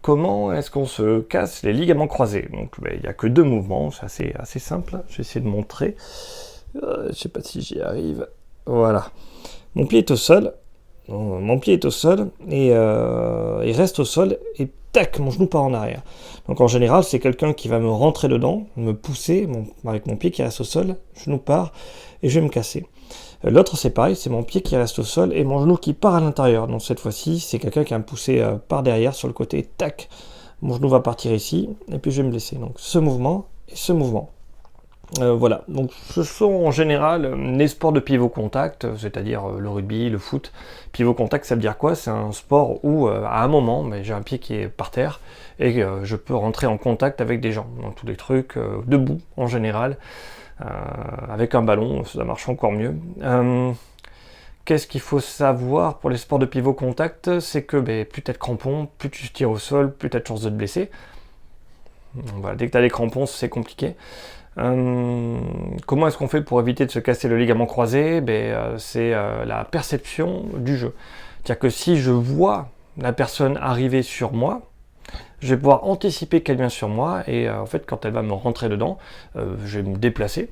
comment est-ce qu'on se casse les ligaments croisés? Donc il n'y a que deux mouvements, c'est assez simple. Je vais essayer de montrer. Je ne sais pas si j'y arrive. Voilà. Mon pied est au sol. Mon pied est au sol et il reste au sol et tac, mon genou part en arrière. Donc en général, c'est quelqu'un qui va me rentrer dedans, me pousser avec mon pied qui reste au sol, genou part et je vais me casser. L'autre, c'est pareil, c'est mon pied qui reste au sol et mon genou qui part à l'intérieur. Donc cette fois-ci, c'est quelqu'un qui va me pousser par derrière sur le côté, tac, mon genou va partir ici et puis je vais me blesser. Donc ce mouvement et ce mouvement. Voilà, donc ce sont en général les sports de pivot contact, c'est-à-dire le rugby, le foot. Pivot contact, ça veut dire quoi? C'est un sport où à un moment, j'ai un pied qui est par terre et je peux rentrer en contact avec des gens. Donc tous les trucs debout en général, avec un ballon, ça marche encore mieux. Qu'est-ce qu'il faut savoir pour les sports de pivot contact? C'est que plus t'as de crampons, plus tu tires au sol, plus t'as de chances de te blesser. Voilà, dès que t'as des crampons, c'est compliqué. Comment est-ce qu'on fait pour éviter de se casser le ligament croisé? C'est la perception du jeu. C'est-à-dire que si je vois la personne arriver sur moi, je vais pouvoir anticiper qu'elle vient sur moi et en fait quand elle va me rentrer dedans, je vais me déplacer.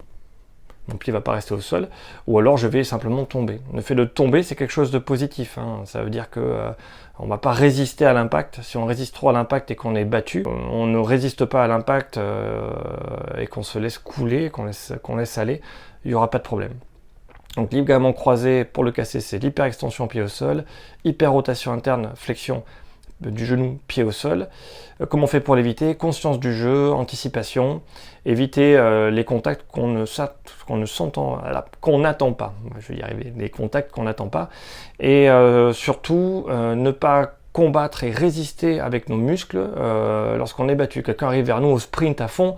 Mon pied ne va pas rester au sol, ou alors je vais simplement tomber. Le fait de tomber, c'est quelque chose de positif. Ça veut dire que on ne va pas résister à l'impact. Si on résiste trop à l'impact et qu'on est battu, on ne résiste pas à l'impact et qu'on se laisse couler, qu'on laisse aller, il n'y aura pas de problème. Donc ligament croisé, pour le casser, c'est l'hyperextension pied au sol, hyperrotation interne, flexion du genou, pied au sol. Comment on fait pour l'éviter? Conscience du jeu, anticipation, éviter les contacts qu'on n'attend pas. Je vais y arriver, les contacts qu'on n'attend pas. Et surtout, ne pas combattre et résister avec nos muscles lorsqu'on est battu. Quelqu'un arrive vers nous au sprint à fond,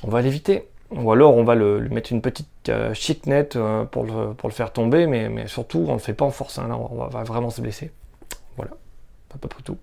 on va l'éviter. Ou alors on va lui mettre une petite chiquenette pour le faire tomber, mais surtout on ne le fait pas en force, là on va vraiment se blesser. Voilà, à peu près tout.